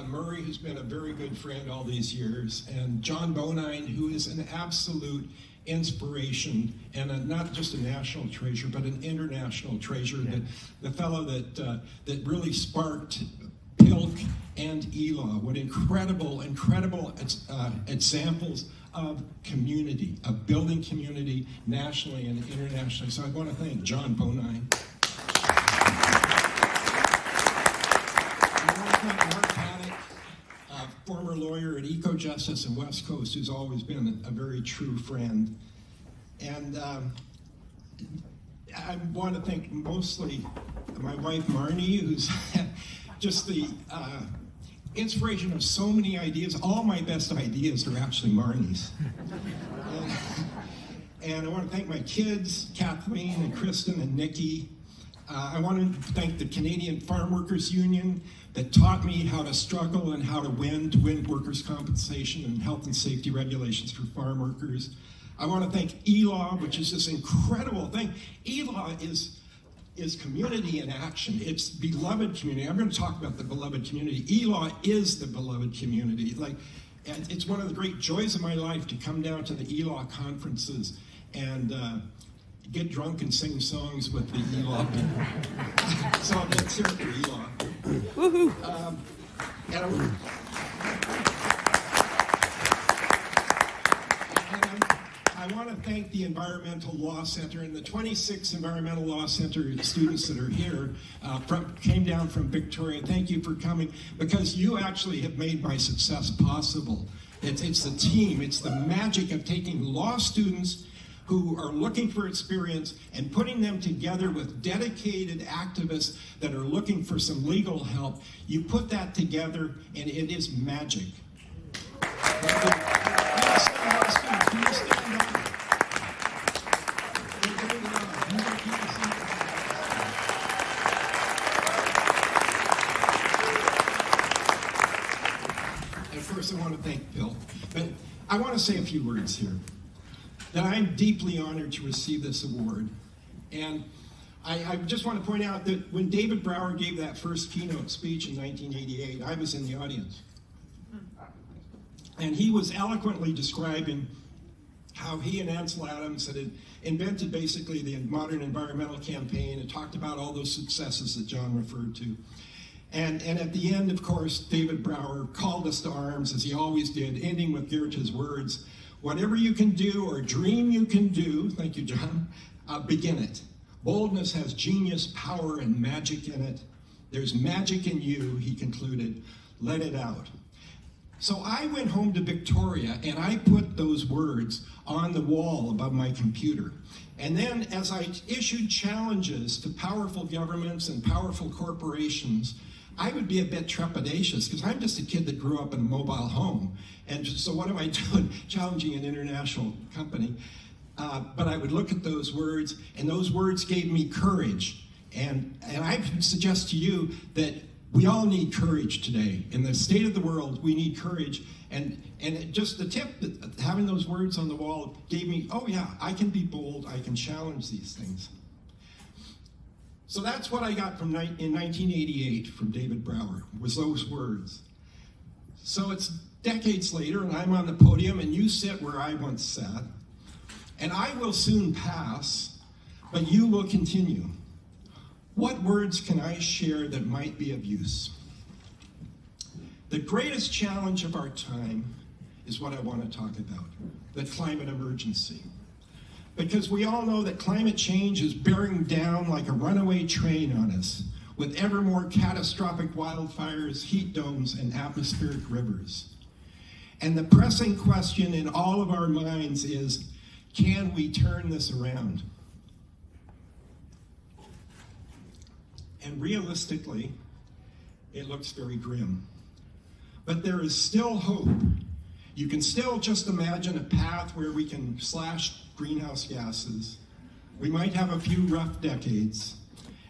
Murray, who's been a very good friend all these years, and John Bonine, who is an absolute inspiration and not just a national treasure, but an international treasure. Yeah. The fellow that really sparked PILC and ELAW. What incredible examples of community, of building community nationally and internationally. So I want to thank John Bonine. Former lawyer at EcoJustice and West Coast, who's always been a very true friend. And I want to thank mostly my wife, Marnie, who's just the inspiration of so many ideas. All my best ideas are actually Marnie's. And I want to thank my kids, Kathleen and Kristen and Nikki. I want to thank the Canadian Farm Workers Union that taught me how to struggle and how to win workers' compensation and health and safety regulations for farm workers. I want to thank ELAW, which is this incredible thing. ELAW is community in action. It's beloved community. I'm going to talk about the beloved community. ELAW is the beloved community. And it's one of the great joys of my life to come down to the ELAW conferences and get drunk and sing songs with the ELAW people. So let's hear it for ELAW. Woohoo! I want to thank the Environmental Law Center and the 26 Environmental Law Center students that are here, came down from Victoria. Thank you for coming, because you actually have made my success possible. It's the team, it's the magic of taking law students who are looking for experience and putting them together with dedicated activists that are looking for some legal help. You put that together and it is magic. Of course, I want to thank Bill, but I want to say a few words here. That I'm deeply honored to receive this award. And I just want to point out that when David Brower gave that first keynote speech in 1988, I was in the audience. And he was eloquently describing how he and Ansel Adams had invented basically the modern environmental campaign and talked about all those successes that John referred to. And at the end, of course, David Brower called us to arms, as he always did, ending with Goethe's words, "Whatever you can do or dream you can do," thank you, John, begin it. Boldness has genius, power, and magic in it. There's magic in you, he concluded. Let it out. So I went home to Victoria and I put those words on the wall above my computer. And then as I issued challenges to powerful governments and powerful corporations, I would be a bit trepidatious because I'm just a kid that grew up in a mobile home. And so what am I doing challenging an international company? But I would look at those words, and those words gave me courage. And I suggest to you that we all need courage today. In the state of the world, we need courage. And just the tip that having those words on the wall gave me, oh yeah, I can be bold, I can challenge these things. So that's what I got in 1988 from David Brower, was those words. So it's decades later, and I'm on the podium, and you sit where I once sat. And I will soon pass, but you will continue. What words can I share that might be of use? The greatest challenge of our time is what I want to talk about, the climate emergency. Because we all know that climate change is bearing down like a runaway train on us, with ever more catastrophic wildfires, heat domes, and atmospheric rivers. And the pressing question in all of our minds is, can we turn this around? And realistically, it looks very grim. But there is still hope. You can still just imagine a path where we can slash greenhouse gases. We might have a few rough decades.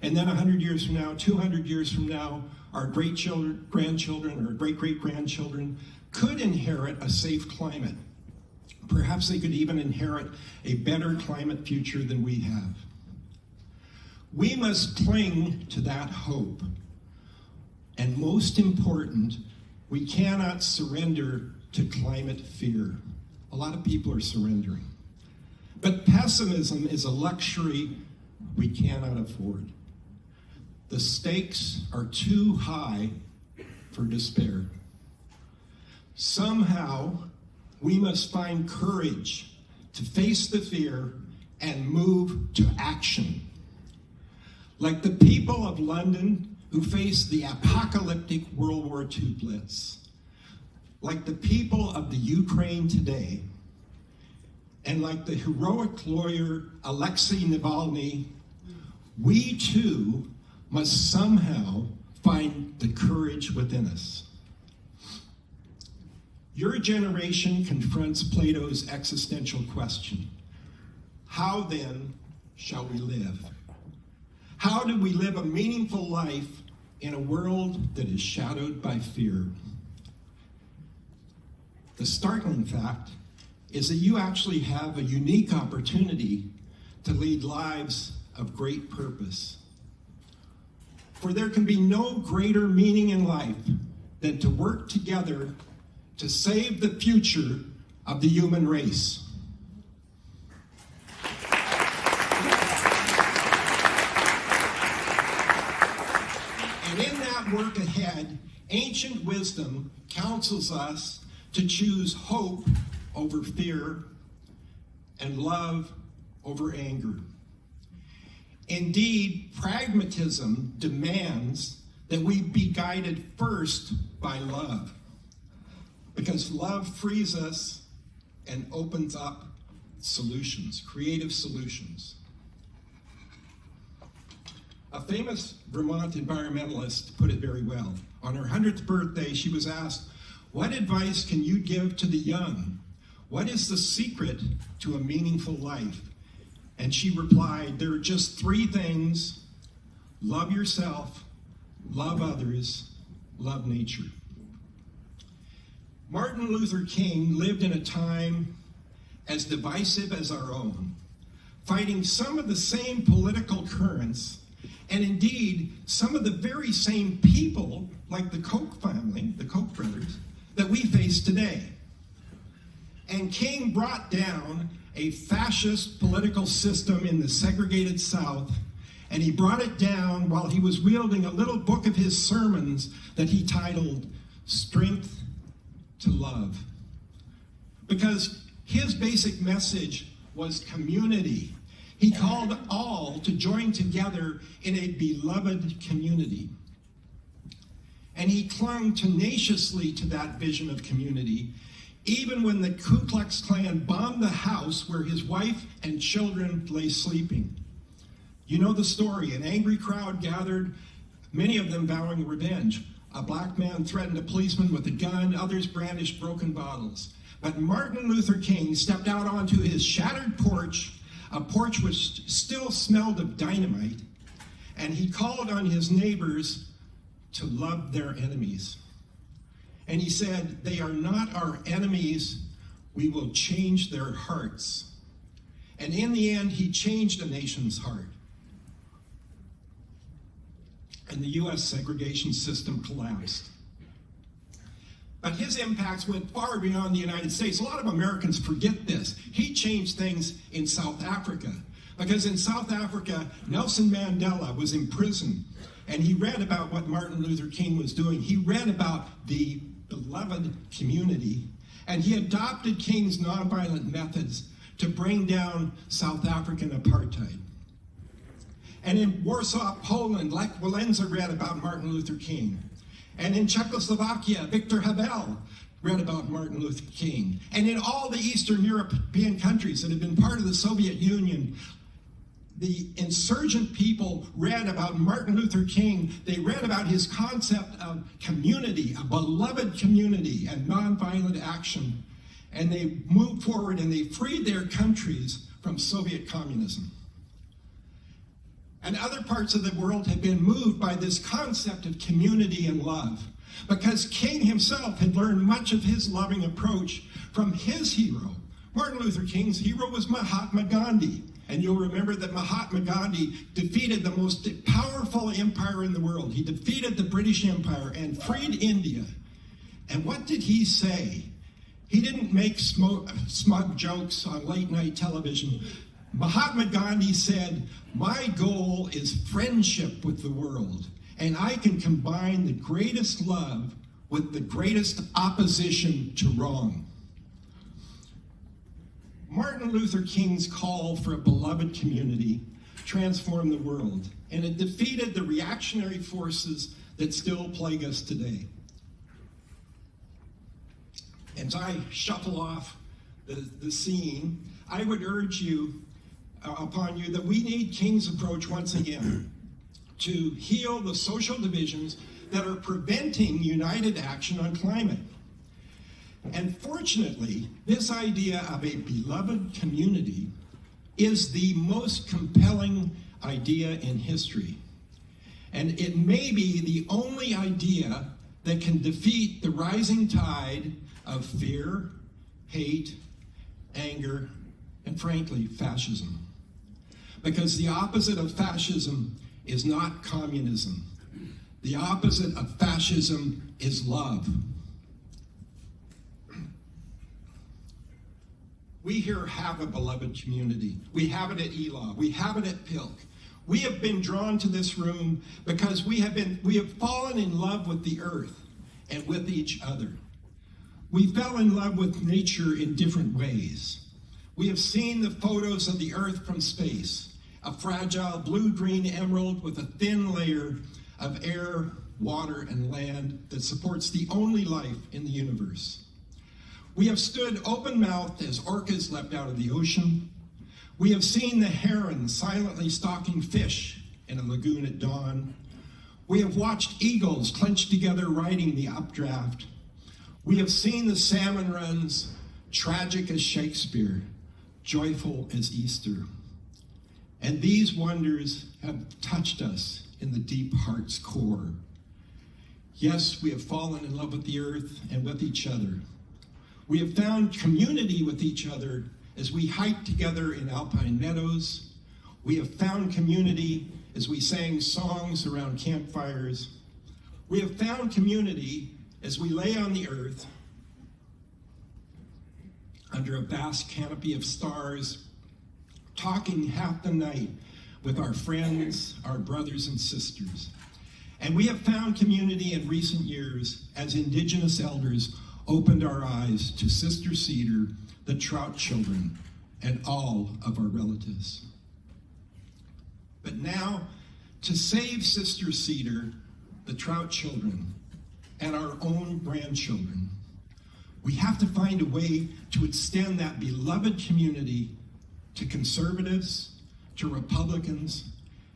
And then 100 years from now, 200 years from now, our grandchildren or great-great-grandchildren could inherit a safe climate. Perhaps they could even inherit a better climate future than we have. We must cling to that hope. And most important, We cannot surrender to climate fear. A lot of people are surrendering. But pessimism is a luxury we cannot afford. The stakes are too high for despair. Somehow, we must find courage to face the fear and move to action. Like the people of London who faced the apocalyptic World War II blitz. Like the people of the Ukraine today. And like the heroic lawyer Alexei Navalny, we too must somehow find the courage within us. Your generation confronts Plato's existential question. How then shall we live? How do we live a meaningful life in a world that is shadowed by fear? The startling fact is that you actually have a unique opportunity to lead lives of great purpose. For there can be no greater meaning in life than to work together to save the future of the human race. And in that work ahead, ancient wisdom counsels us to choose hope over fear and love over anger. Indeed, pragmatism demands that we be guided first by love, because love frees us and opens up solutions, creative solutions. A famous Vermont environmentalist put it very well. On her 100th birthday, she was asked, "What advice can you give to the young? What is the secret to a meaningful life?" And she replied, "There are just 3 things: love yourself, love others, love nature." Martin Luther King lived in a time as divisive as our own, fighting some of the same political currents, and indeed some of the very same people, like the Koch family, the Koch brothers, that we face today. And King brought down a fascist political system in the segregated South, and he brought it down while he was wielding a little book of his sermons that he titled Strength to Love. Because his basic message was community. He called all to join together in a beloved community. And he clung tenaciously to that vision of community, even when the Ku Klux Klan bombed the house where his wife and children lay sleeping. You know the story. An angry crowd gathered, many of them vowing revenge. A black man threatened a policeman with a gun, others brandished broken bottles. But Martin Luther King stepped out onto his shattered porch, a porch which still smelled of dynamite, and he called on his neighbors to love their enemies. And he said, "They are not our enemies, we will change their hearts." And in the end, he changed a nation's heart. And the U.S. segregation system collapsed. But his impacts went far beyond the United States. A lot of Americans forget this. He changed things in South Africa. Because in South Africa, Nelson Mandela was in prison, and he read about what Martin Luther King was doing. He read about the beloved community, and he adopted King's nonviolent methods to bring down South African apartheid. And in Warsaw, Poland, Lech Walesa read about Martin Luther King. And in Czechoslovakia, Victor Havel read about Martin Luther King. And in all the Eastern European countries that had been part of the Soviet Union, the insurgent people read about Martin Luther King. They read about his concept of community, a beloved community, and nonviolent action. And they moved forward and they freed their countries from Soviet communism. And other parts of the world have been moved by this concept of community and love, because King himself had learned much of his loving approach from his hero. Martin Luther King's hero was Mahatma Ghandi. And you'll remember that Mahatma Ghandi defeated the most powerful empire in the world. He defeated the British Empire and freed India. And what did he say? He didn't make smug jokes on late night television. Mahatma Ghandi said, "My goal is friendship with the world, and I can combine the greatest love with the greatest opposition to wrong." Martin Luther King's call for a beloved community transformed the world, and it defeated the reactionary forces that still plague us today. As I shuffle off the scene, I would urge upon you that we need King's approach once again to heal the social divisions that are preventing united action on climate. And fortunately, this idea of a beloved community is the most compelling idea in history. And it may be the only idea that can defeat the rising tide of fear, hate, anger, and frankly, fascism. Because the opposite of fascism is not communism. The opposite of fascism is love. We here have a beloved community. We have it at ELAW. We have it at PILC. We have been drawn to this room because we have fallen in love with the earth and with each other. We fell in love with nature in different ways. We have seen the photos of the earth from space, a fragile blue-green emerald with a thin layer of air, water, and land that supports the only life in the universe. We have stood open-mouthed as orcas leapt out of the ocean. We have seen the heron silently stalking fish in a lagoon at dawn. We have watched eagles clenched together riding the updraft. We have seen the salmon runs, tragic as Shakespeare, joyful as Easter. And these wonders have touched us in the deep heart's core. Yes, we have fallen in love with the earth and with each other. We have found community with each other as we hiked together in alpine meadows. We have found community as we sang songs around campfires. We have found community as we lay on the earth under a vast canopy of stars, talking half the night with our friends, our brothers and sisters. And we have found community in recent years as Indigenous elders opened our eyes to Sister Cedar, the trout children, and all of our relatives. But now, to save Sister Cedar, the trout children, and our own grandchildren, we have to find a way to extend that beloved community to conservatives, to Republicans,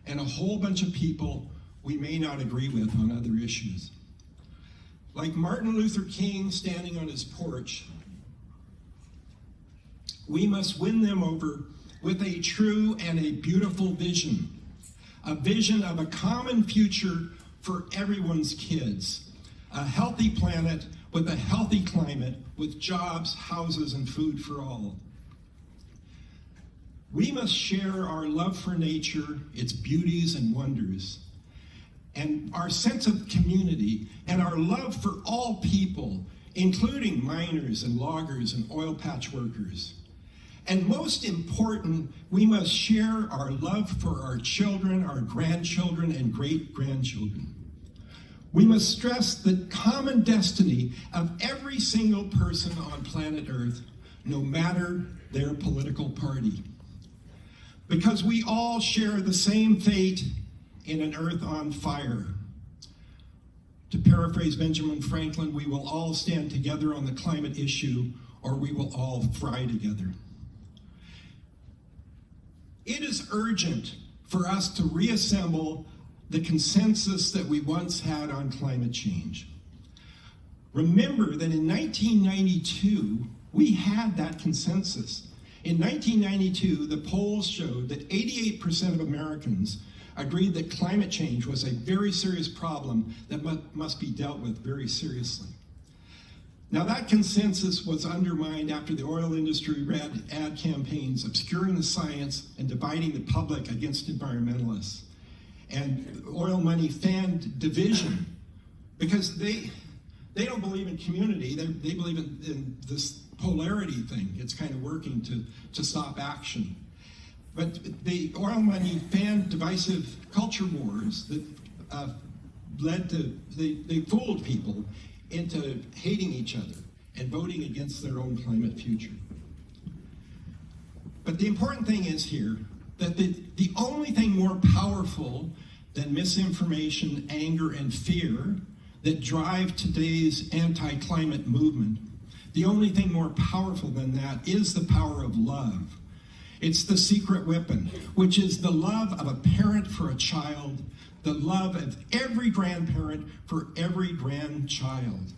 and a whole bunch of people we may not agree with on other issues. Like Martin Luther King standing on his porch, we must win them over with a true and a beautiful vision, a vision of a common future for everyone's kids, a healthy planet with a healthy climate, with jobs, houses, and food for all. We must share our love for nature, its beauties and wonders, and our sense of community, and our love for all people, including miners and loggers and oil patch workers. And most important, we must share our love for our children, our grandchildren, and great-grandchildren. We must stress the common destiny of every single person on planet Earth, no matter their political party. Because we all share the same fate in an earth on fire. To paraphrase Benjamin Franklin, we will all stand together on the climate issue, or we will all fry together. It is urgent for us to reassemble the consensus that we once had on climate change. Remember that in 1992, we had that consensus. In 1992, the polls showed that 88% of Americans agreed that climate change was a very serious problem that must be dealt with very seriously. Now, that consensus was undermined after the oil industry ran ad campaigns obscuring the science and dividing the public against environmentalists. And oil money fanned division because They don't believe in community. They believe in this polarity thing. It's kind of working to stop action. But the oil money fanned divisive culture wars that led to, they fooled people into hating each other and voting against their own climate future. But the important thing is here that the only thing more powerful than misinformation, anger, and fear that drive today's anti-climate movement, the only thing more powerful than that is the power of love. It's the secret weapon, which is the love of a parent for a child, the love of every grandparent for every grandchild.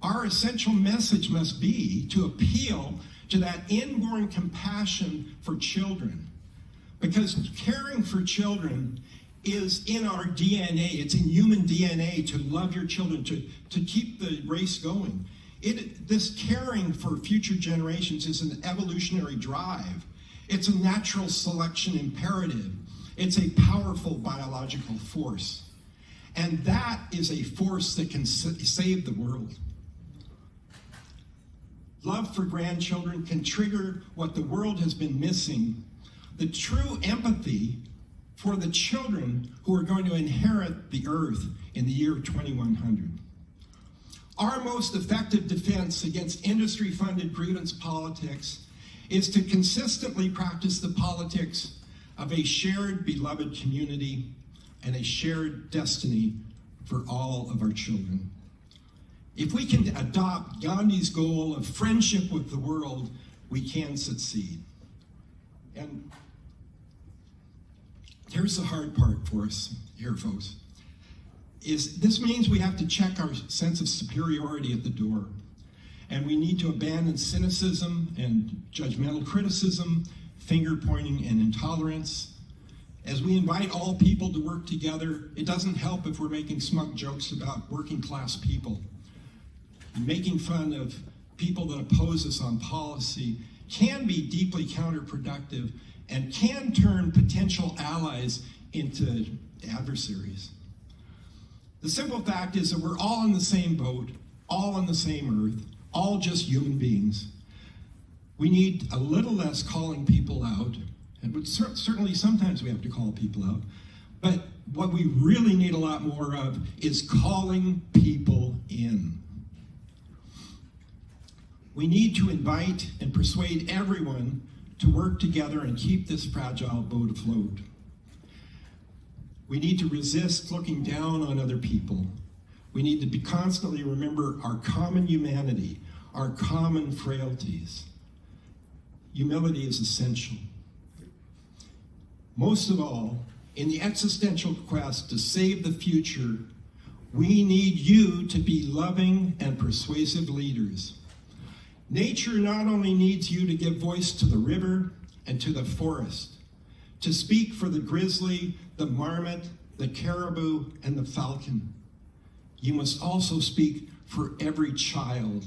Our essential message must be to appeal to that inborn compassion for children, because caring for children is in our DNA. It's in human DNA to love your children, to keep the race going. This caring for future generations is an evolutionary drive. It's a natural selection imperative. It's a powerful biological force. And that is a force that can save the world. Love for grandchildren can trigger what the world has been missing, the true empathy for the children who are going to inherit the earth in the year 2100. Our most effective defense against industry-funded grievance politics is to consistently practice the politics of a shared beloved community and a shared destiny for all of our children. If we can adopt Gandhi's goal of friendship with the world, we can succeed. And here's the hard part for us here, folks. This means we have to check our sense of superiority at the door. And we need to abandon cynicism and judgmental criticism, finger-pointing and intolerance. As we invite all people to work together, it doesn't help if we're making smug jokes about working-class people. Making fun of people that oppose us on policy can be deeply counterproductive and can turn potential allies into adversaries. The simple fact is that we're all in the same boat, all on the same earth, all just human beings. We need a little less calling people out, and certainly sometimes we have to call people out, but what we really need a lot more of is calling people in. We need to invite and persuade everyone to work together and keep this fragile boat afloat. We need to resist looking down on other people. We need to constantly remember our common humanity, our common frailties. Humility is essential. Most of all, in the existential quest to save the future, we need you to be loving and persuasive leaders. Nature not only needs you to give voice to the river and to the forest, to speak for the grizzly, the marmot, the caribou, and the falcon. You must also speak for every child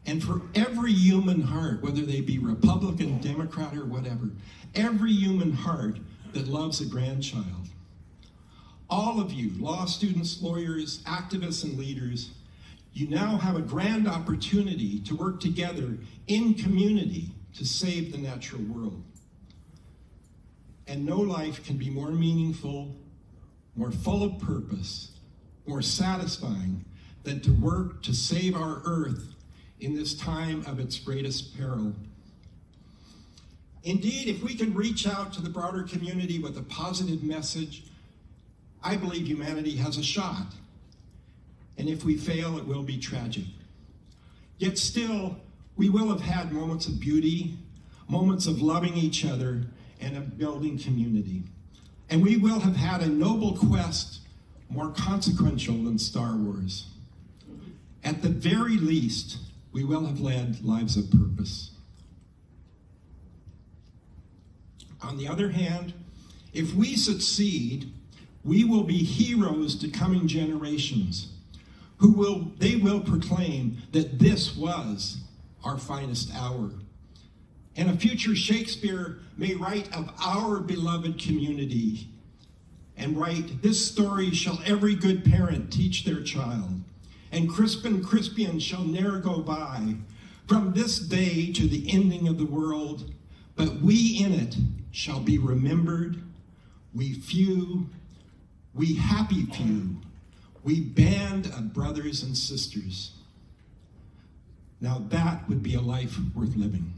and for every human heart, whether they be Republican, Democrat, or whatever. Every human heart that loves a grandchild. All of you, law students, lawyers, activists, and leaders, you now have a grand opportunity to work together in community to save the natural world. And no life can be more meaningful, more full of purpose, more satisfying than to work to save our earth in this time of its greatest peril. Indeed, if we can reach out to the broader community with a positive message, I believe humanity has a shot. And if we fail, it will be tragic. Yet still, we will have had moments of beauty, moments of loving each other, and of building community. And we will have had a noble quest more consequential than Star Wars. At the very least, we will have led lives of purpose. On the other hand, if we succeed, we will be heroes to coming generations they will proclaim that this was our finest hour. And a future Shakespeare may write of our beloved community and write, "This story shall every good parent teach their child, and Crispian shall ne'er go by, from this day to the ending of the world, but we in it shall be remembered, we few, we happy few, we band of brothers and sisters. Now that would be a life worth living.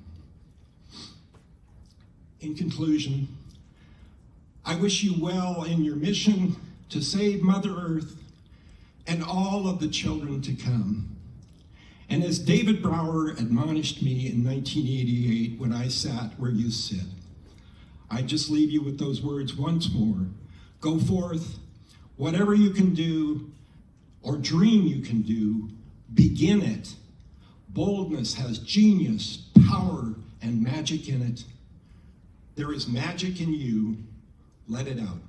In conclusion, I wish you well in your mission to save Mother Earth and all of the children to come. And as David Brower admonished me in 1988 when I sat where you sit, I just leave you with those words once more. Go forth, whatever you can do or dream you can do, begin it. Boldness has genius, power, and magic in it. There is magic in you. Let it out.